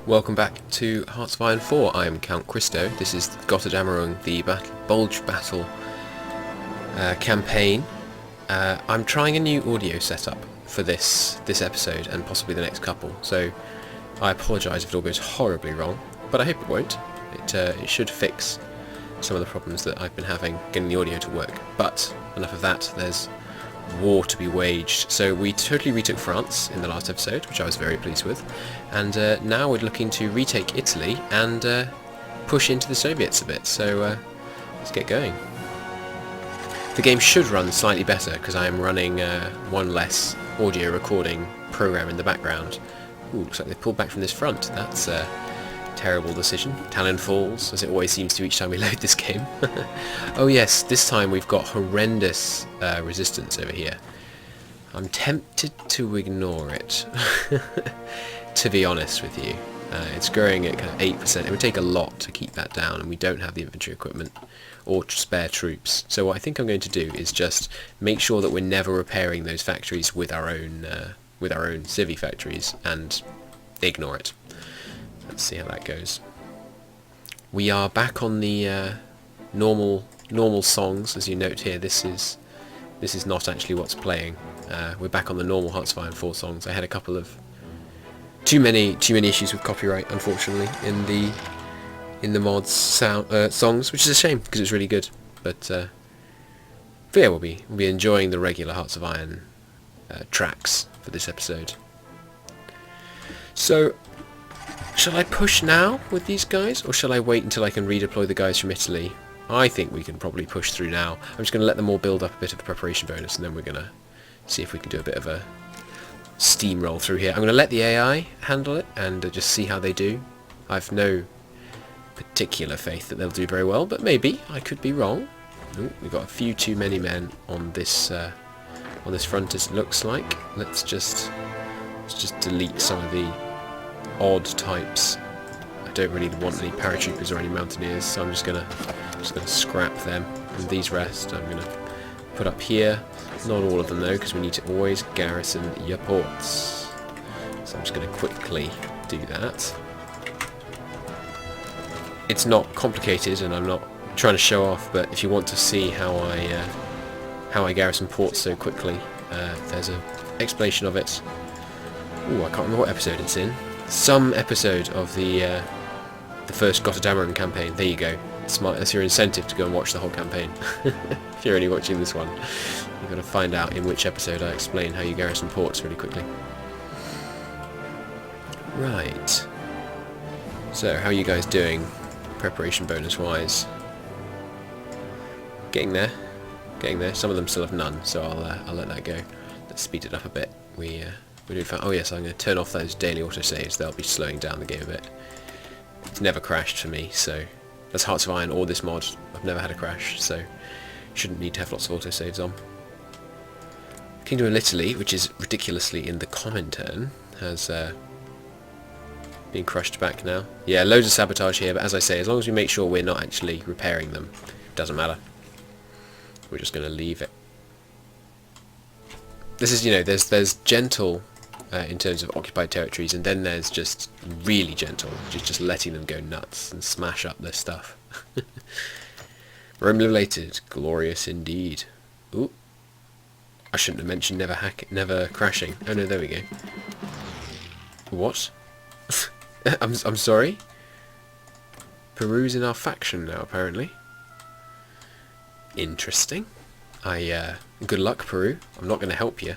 Welcome back to Hearts of Iron 4. I am Count Christo. This is Gotterdammerung, the Bulge battle campaign. I'm trying a new audio setup for this episode and possibly the next couple, so I apologise if it all goes horribly wrong, but I hope it won't. It should fix some of the problems that I've been having getting the audio to work. But enough of that, there's war to be waged. So we totally retook France in the last episode, which I was very pleased with, and now we're looking to retake Italy and push into the Soviets a bit, so let's get going. The game should run slightly better because I am running one less audio recording program in the background. Ooh, looks like they pulled back from this front. That's a terrible decision. Talon falls, as it always seems to each time we load this game. Oh yes, this time we've got horrendous resistance over here. I'm tempted to ignore it, to be honest with you. It's growing at kind of 8%. It would take a lot to keep that down, and we don't have the infantry equipment or spare troops. So what I think I'm going to do is just make sure that we're never repairing those factories with our own civvy factories, and ignore it. Let's see how that goes. We are back on the normal songs, as you note here. This is not actually what's playing. We're back on the normal Hearts of Iron 4 songs. I had a couple of too many issues with copyright, unfortunately, in the mods songs, which is a shame because it's really good. But yeah, we'll be enjoying the regular Hearts of Iron tracks for this episode. So, shall I push now with these guys, or shall I wait until I can redeploy the guys from Italy? I think we can probably push through now. I'm just going to let them all build up a bit of the preparation bonus, and then we're going to see if we can do a bit of a steamroll through here. I'm going to let the AI handle it and just see how they do. I've no particular faith that they'll do very well, but maybe I could be wrong. Ooh, we've got a few too many men on this front, as it looks like. Let's just delete some of the odd types. I don't really want any paratroopers or any mountaineers, so I'm just gonna scrap them. And these rest I'm gonna put up here. Not all of them though, because we need to always garrison your ports. So I'm just gonna quickly do that. It's not complicated, and I'm not trying to show off, but if you want to see how I garrison ports so quickly, there's an explanation of it. Ooh, I can't remember what episode it's in. Some episode of the first Gotterdammerung campaign. There you go. That's your incentive to go and watch the whole campaign. If you're only watching this one, you've got to find out in which episode I explain how you garrison ports really quickly. Right. So, how are you guys doing, preparation bonus wise? Getting there. Some of them still have none, so I'll let that go. Let's speed it up a bit. We do find. Oh yes, I'm going to turn off those daily autosaves. They'll be slowing down the game a bit. It's never crashed for me, so that's Hearts of Iron or this mod. I've never had a crash, so shouldn't need to have lots of autosaves on. Kingdom of Italy, which is ridiculously in the Comintern, has been crushed back now. Yeah, loads of sabotage here, but as I say, as long as we make sure we're not actually repairing them, it doesn't matter. We're just going to leave it. This is, there's gentle in terms of occupied territories, and then there's just really gentle, just letting them go nuts and smash up their stuff. Rome liberated, glorious indeed. Ooh, I shouldn't have mentioned never crashing. Oh no, there we go. What? I'm sorry. Peru's in our faction now, apparently. Interesting. Good luck, Peru. I'm not going to help you.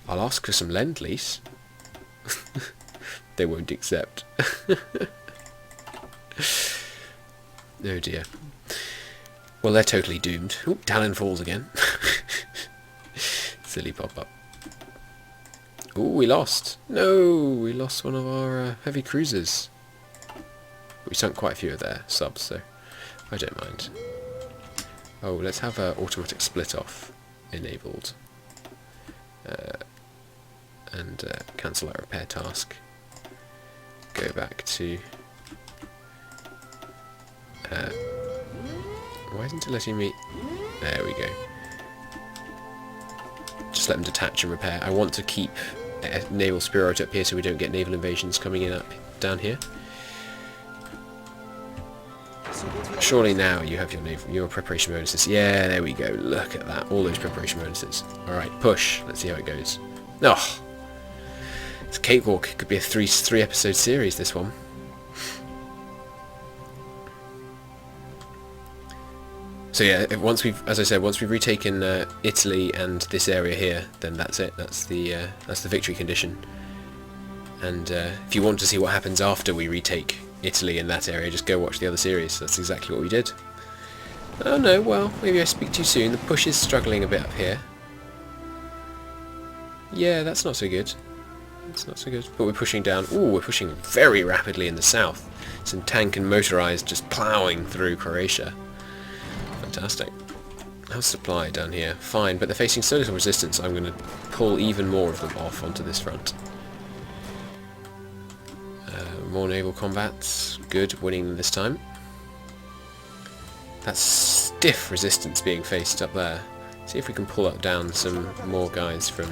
I'll ask for some lend-lease. They won't accept. Oh dear. Well, they're totally doomed. Ooh, Talon falls again. Silly pop-up. Ooh, we lost. No, we lost one of our heavy cruisers. We sunk quite a few of their subs, so I don't mind. Oh, let's have automatic split-off enabled. And cancel that repair task. Go back to... why isn't it letting me... There we go. Just let them detach and repair. I want to keep naval superiority up here so we don't get naval invasions coming in up down here. Surely now you have your preparation bonuses. Yeah, there we go. Look at that. All those preparation bonuses. Alright, push. Let's see how it goes. Oh! It's a cakewalk. It could be a three episode series, this one. So yeah, as I said, once we've retaken Italy and this area here, then that's it. That's the victory condition. And if you want to see what happens after we retake Italy in that area, just go watch the other series. That's exactly what we did. Oh no, well, maybe I speak too soon. The push is struggling a bit up here. Yeah, that's not so good. That's not so good. But we're pushing down. Ooh, we're pushing very rapidly in the south. Some tank and motorised just ploughing through Croatia. Fantastic. How's supply down here? Fine, but they're facing so little resistance, I'm going to pull even more of them off onto this front. More naval combat. Good, winning this time. That's stiff resistance being faced up there. See if we can pull up down some more guys from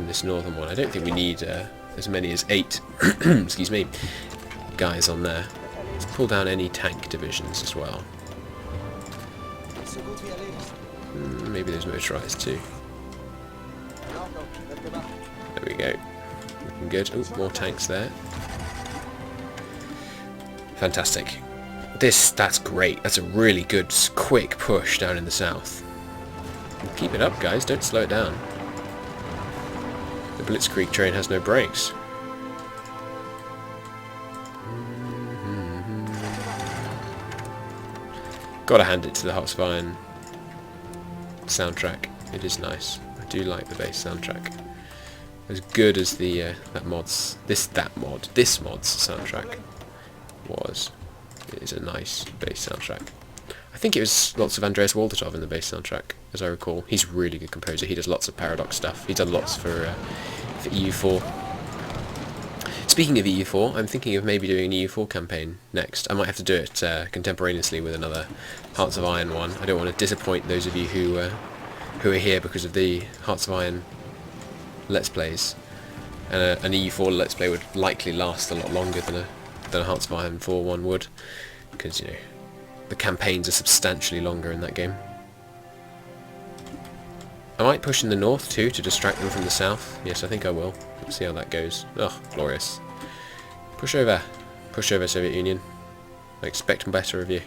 this northern one. I don't think we need as many as 8 excuse me, guys on there. Let's pull down any tank divisions as well. Maybe those motorised too. There we go. Looking good. Oh, more tanks there. Fantastic. That's great. That's a really good, quick push down in the south. Keep it up, guys. Don't slow it down. The Blitzkrieg train has no brakes. Gotta hand it to the Hearts of Iron soundtrack. It is nice. I do like the bass soundtrack. As good as the this mod's soundtrack was. It is a nice bass soundtrack. I think it was lots of Andreas Waltertov in the bass soundtrack, as I recall. He's a really good composer. He does lots of Paradox stuff. He's done lots for EU4. Speaking of EU4, I'm thinking of maybe doing an EU4 campaign next. I might have to do it contemporaneously with another Hearts of Iron one. I don't want to disappoint those of you who are here because of the Hearts of Iron Let's Plays. And an EU4 Let's Play would likely last a lot longer than a Hearts of Iron 4 one would, because, you know, the campaigns are substantially longer in that game. I might push in the north too to distract them from the south. Yes, I think I will. Let's see how that goes. Oh, glorious. Push over. Push over, Soviet Union. I expect better of you.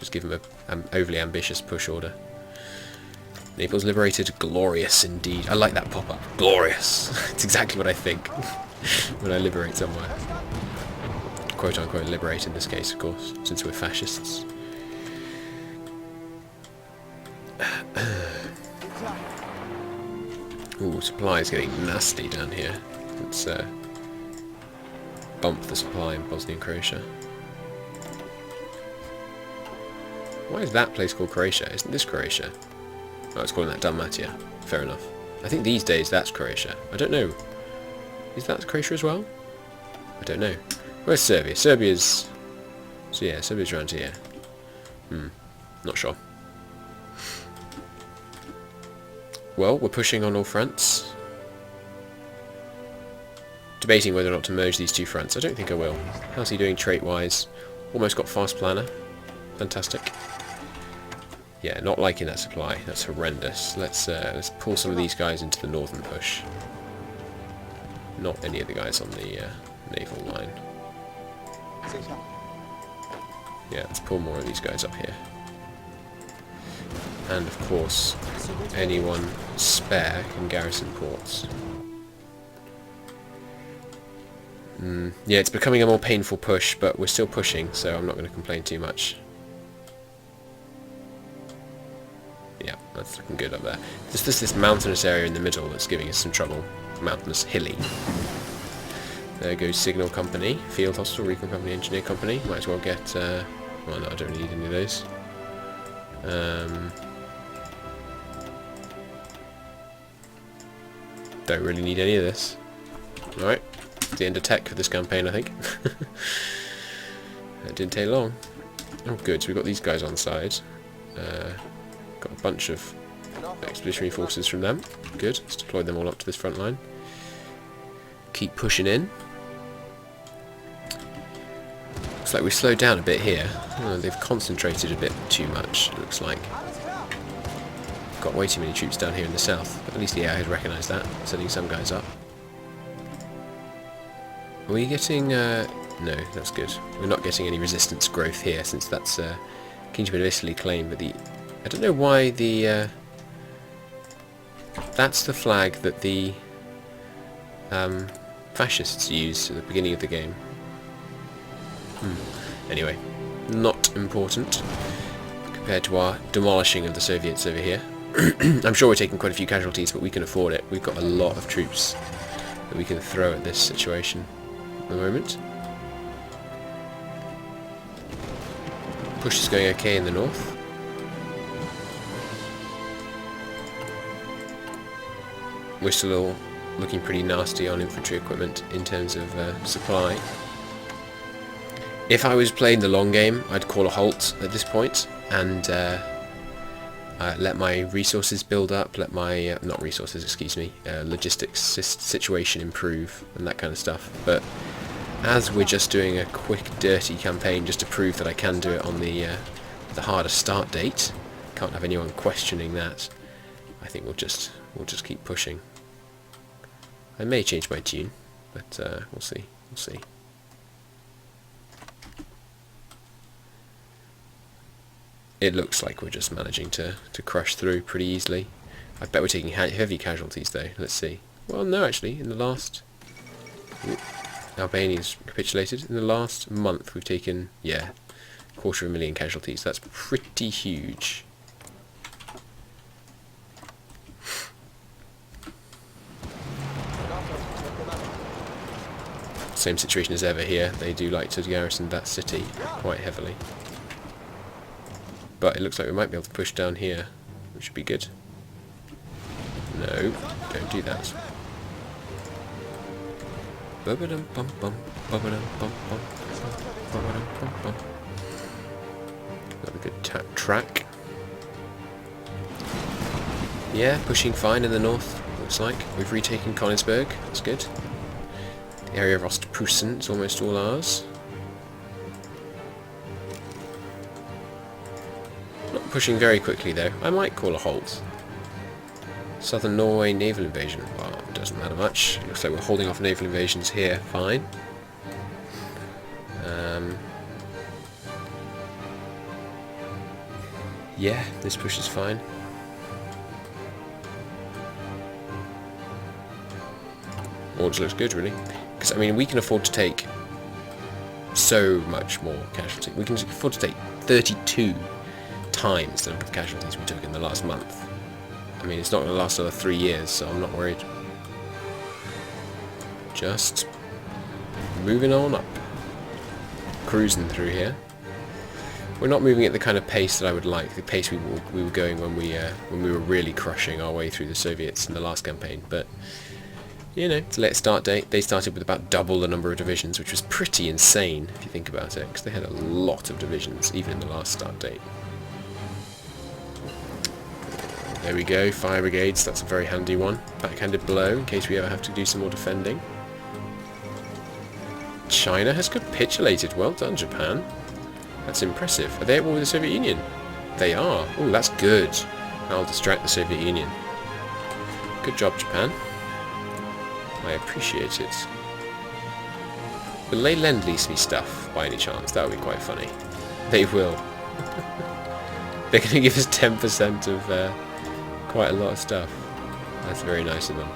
Just give them an overly ambitious push order. Naples liberated. Glorious indeed. I like that pop-up. Glorious. It's exactly what I think when I liberate somewhere. Quote-unquote liberate in this case, of course, since we're fascists. Ooh, supply is getting nasty down here. Let's bump the supply in Bosnia and Croatia. Why is that place called Croatia? Isn't this Croatia? Oh, it's calling that Dalmatia. Fair enough. I think these days that's Croatia. I don't know. Is that Croatia as well? I don't know. Where's Serbia? Serbia's... So yeah, Serbia's around here. Not sure. Well, we're pushing on all fronts. Debating whether or not to merge these two fronts. I don't think I will. How's he doing trait-wise? Almost got fast planner. Fantastic. Yeah, not liking that supply. That's horrendous. Let's pull some of these guys into the northern push. Not any of the guys on the naval line. Yeah, let's pull more of these guys up here. And of course, anyone spare can garrison ports. Yeah, it's becoming a more painful push, but we're still pushing, so I'm not going to complain too much. Yeah, that's looking good up there. There's just this mountainous area in the middle that's giving us some trouble. Mountainous, hilly. There goes Signal Company, Field Hospital, Recon Company, Engineer Company. Might as well get... well, no, I don't really need any of those. Don't really need any of this. Alright, the end of tech for this campaign, I think. That didn't take long. Oh good, so we've got these guys on the side. Got a bunch of expeditionary forces from them. Good. Let's deploy them all up to this front line. Keep pushing in. Looks like we've slowed down a bit here. Oh, they've concentrated a bit too much, it looks like. Got way too many troops down here in the south. But at least the AI had recognised that, sending some guys up. Are we getting... no, that's good. We're not getting any resistance growth here, since that's Kingdom of Italy claim, but the... I don't know why the... that's the flag that the fascists used at the beginning of the game. Anyway, not important compared to our demolishing of the Soviets over here. I'm sure we're taking quite a few casualties, but we can afford it. We've got a lot of troops that we can throw at this situation at the moment. Push is going okay in the north. We're still looking pretty nasty on infantry equipment in terms of supply. If I was playing the long game, I'd call a halt at this point and let my resources build up, let my not resources, excuse me, logistics situation improve and that kind of stuff. But as we're just doing a quick, dirty campaign just to prove that I can do it on the harder start date, can't have anyone questioning that. I think we'll just keep pushing. I may change my tune, but we'll see. We'll see. It looks like we're just managing to crush through pretty easily. I bet we're taking heavy casualties though. Let's see. Well, no, actually, in the last... Albania's capitulated. In the last month we've taken, yeah, 250,000 casualties. That's pretty huge. Same situation as ever here. They do like to garrison that city quite heavily. But it looks like we might be able to push down here, which would be good. No, don't do that. Another good track. Yeah, pushing fine in the north, looks like. We've retaken Königsberg, that's good. The area of Ostpreußen is almost all ours. Not pushing very quickly though. I might call a halt. Southern Norway naval invasion. Well, it doesn't matter much. Looks like we're holding off naval invasions here. Fine. Yeah, this push is fine. All just looks good, really. Because I mean, we can afford to take so much more casualty. We can afford to take 32 times the number of casualties we took in the last month. I mean, it's not going to last another 3 years, so I'm not worried. Just moving on up. Cruising through here. We're not moving at the kind of pace that I would like, the pace we were going when we were really crushing our way through the Soviets in the last campaign, but you know, it's a late start date. They started with about double the number of divisions, which was pretty insane if you think about it, because they had a lot of divisions, even in the last start date. There we go, fire brigades, that's a very handy one. Backhanded blow, in case we ever have to do some more defending. China has capitulated. Well done, Japan. That's impressive. Are they at war with the Soviet Union? They are. Oh, that's good. I'll distract the Soviet Union. Good job, Japan. I appreciate it. Will they lend-lease me stuff, by any chance? That would be quite funny. They will. They're going to give us 10% of quite a lot of stuff. That's very nice of them.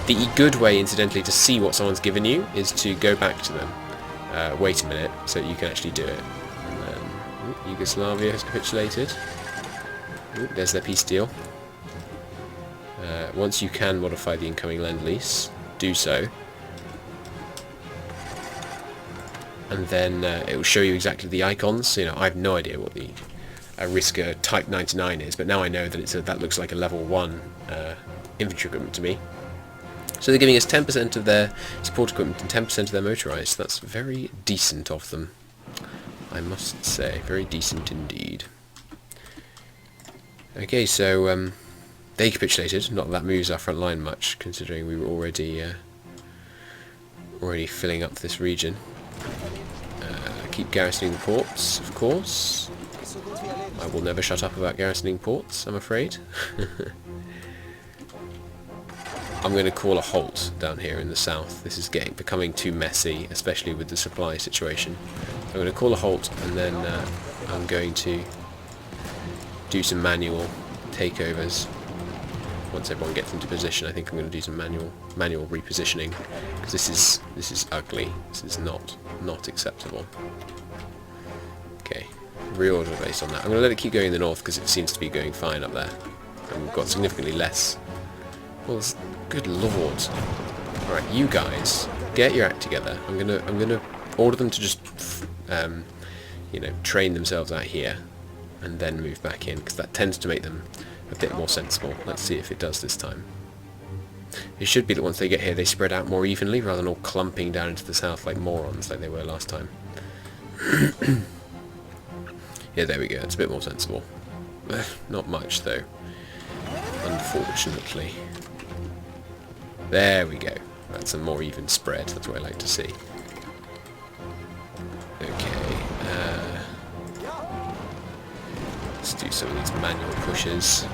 The good way, incidentally, to see what someone's given you is to go back to them. Wait a minute, so you can actually do it. And then, Yugoslavia has capitulated. Ooh, there's their peace deal. Once you can modify the incoming lend-lease, do so. And then it will show you exactly the icons. You know, I have no idea what the Risker Type 99 is, but now I know that that looks like a level 1 infantry equipment to me. So they're giving us 10% of their support equipment and 10% of their motorised. That's very decent of them. I must say. Very decent indeed. Okay, so they capitulated. Not that that moves our front line much, considering we were already filling up this region. Keep garrisoning the ports, of course. I will never shut up about garrisoning ports, I'm afraid. I'm going to call a halt down here in the south. This is becoming too messy, especially with the supply situation. I'm going to call a halt, and then I'm going to do some manual takeovers. Once everyone gets into position, I think I'm going to do some manual repositioning, because this is ugly. This is not acceptable. Okay, reorder based on that. I'm going to let it keep going in the north because it seems to be going fine up there, and we've got significantly less. Well, good lord! All right, you guys, get your act together. I'm gonna order them to just you know, train themselves out here, and then move back in, because that tends to make them a bit more sensible. Let's see if it does this time. It should be that once they get here they spread out more evenly rather than all clumping down into the south like morons like they were last time. Yeah, there we go, it's a bit more sensible. Not much though, unfortunately. There we go, that's a more even spread, that's what I like to see. Okay, let's do some of these manual pushes.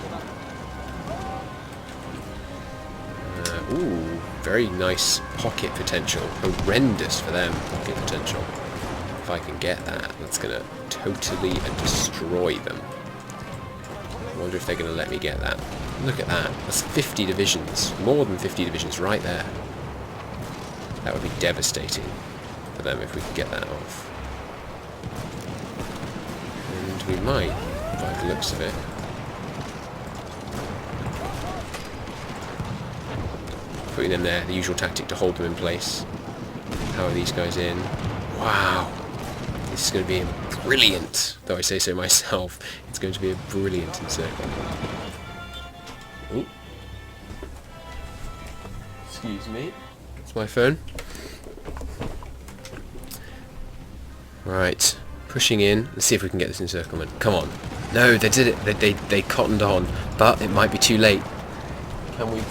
Ooh, very nice pocket potential. Horrendous for them, pocket potential. If I can get that, that's going to totally destroy them. I wonder if they're going to let me get that. Look at that. That's 50 divisions. More than 50 divisions right there. That would be devastating for them if we could get that off. And we might, by the looks of it. Putting them there, the usual tactic to hold them in place. How are these guys in? Wow! This is going to be brilliant, though I say so myself. It's going to be a brilliant encirclement. Ooh. Excuse me. It's my phone. Right, pushing in. Let's see if we can get this encirclement. Come on. No, they did it. They cottoned on, but it might be too late. Can we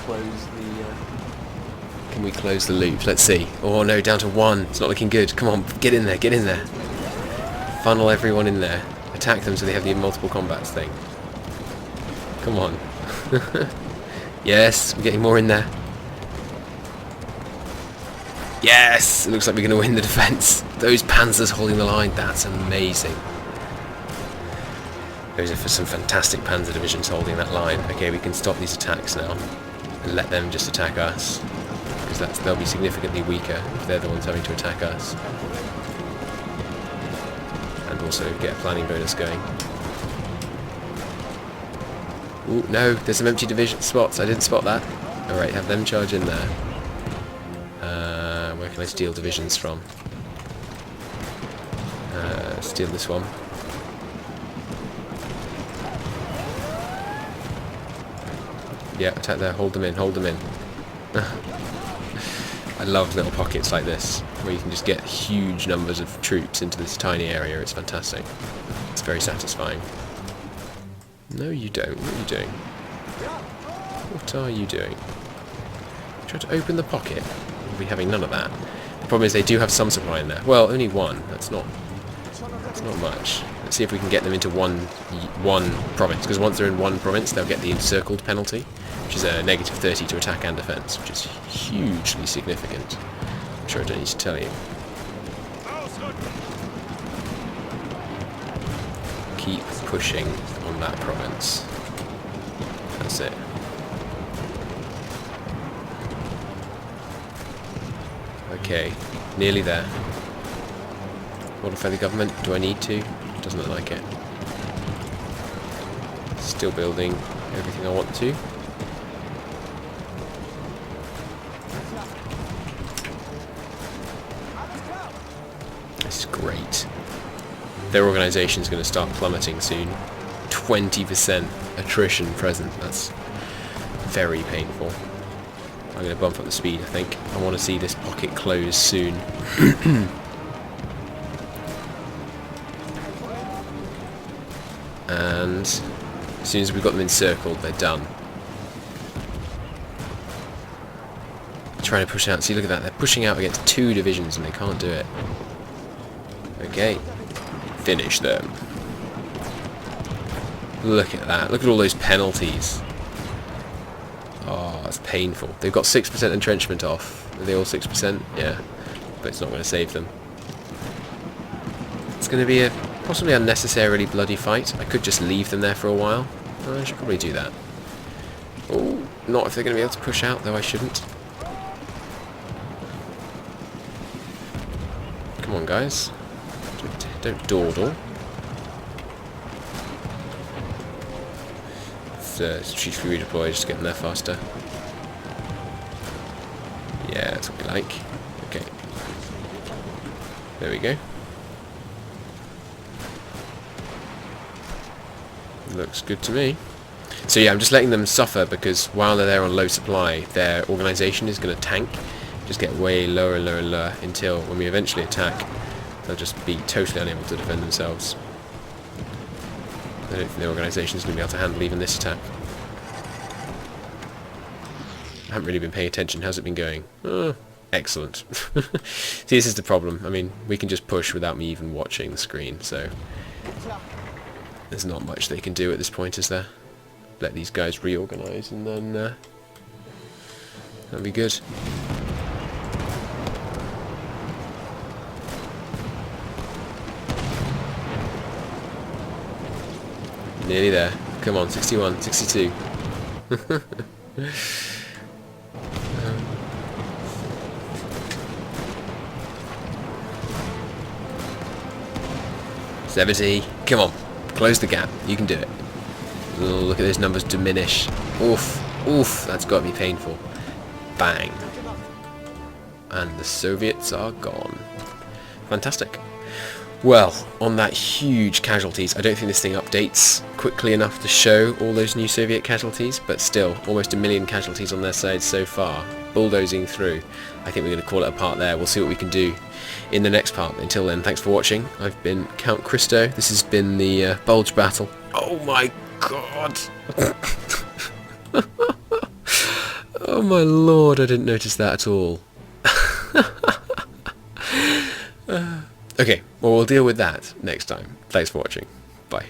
close the loop? Let's see. Oh no, down to 1. It's not looking good. Come on, get in there, get in there. Funnel everyone in there. Attack them so they have the multiple combats thing. Come on. Yes, we're getting more in there. Yes! It looks like we're going to win the defense. Those panzers holding the line, that's amazing. Those are for some fantastic panzer divisions holding that line. Okay, we can stop these attacks now and let them just attack us, because they'll be significantly weaker if they're the ones having to attack us. And also get a planning bonus going. Ooh, no, there's some empty division spots. I didn't spot that. Alright, have them charge in there. Where can I steal divisions from? Steal this one. Yeah, attack there. Hold them in. Hold them in. I love little pockets like this, where you can just get huge numbers of troops into this tiny area. It's fantastic. It's very satisfying. No, you don't. What are you doing? What are you doing? Try to open the pocket. We'll be having none of that. The problem is they do have some supply in there. Well, only one. That's not much. Let's see if we can get them into one province, because once they're in one province, they'll get the encircled penalty, which is a negative 30 to attack and defense, which is hugely significant. I'm sure I don't need to tell you. Keep pushing on that province. That's it. Okay, nearly there. Modify the government. Do I need to? Doesn't look like it. Still building everything I want to. This is great. Their organisation is going to start plummeting soon. 20% attrition present. That's very painful. I'm going to bump up the speed, I think. I want to see this pocket close soon. and as soon as we've got them encircled, they're done. Trying to push out. See, look at that. They're pushing out against 2 divisions and they can't do it. Okay. Finish them. Look at that. Look at all those penalties. Oh, that's painful. They've got 6% entrenchment off. Are they all 6%? Yeah. But it's not going to save them. It's going to be a possibly unnecessarily bloody fight. I could just leave them there for a while. I should probably do that. Oh, not if they're going to be able to push out, though I shouldn't. Come on, guys. Don't dawdle. Let's chiefly redeploy, just get them there faster. Yeah, that's what we like. Okay. There we go. Looks good to me. So yeah, I'm just letting them suffer because while they're there on low supply, their organisation is going to tank. Just get way lower and lower and lower until when we eventually attack, they'll just be totally unable to defend themselves. I don't think the organisation is going to be able to handle even this attack. I haven't really been paying attention. How's it been going? Oh, excellent. See, this is the problem. I mean, we can just push without me even watching the screen, so there's not much they can do at this point, is there? Let these guys reorganise and then that'll be good. Nearly there. Come on, 61, 62. 70. Come on. Close the gap. You can do it. Oh, look at those numbers diminish. Oof. Oof. That's got to be painful. Bang. And the Soviets are gone. Fantastic. Well, on that huge casualties, I don't think this thing updates quickly enough to show all those new Soviet casualties, but still, almost 1 million casualties on their side so far, bulldozing through. I think we're going to call it a part there. We'll see what we can do in the next part. Until then, thanks for watching. I've been Count Christo. This has been the Bulge battle. Oh my god! Oh my lord, I didn't notice that at all. Okay, well we'll deal with that next time. Thanks for watching. Bye.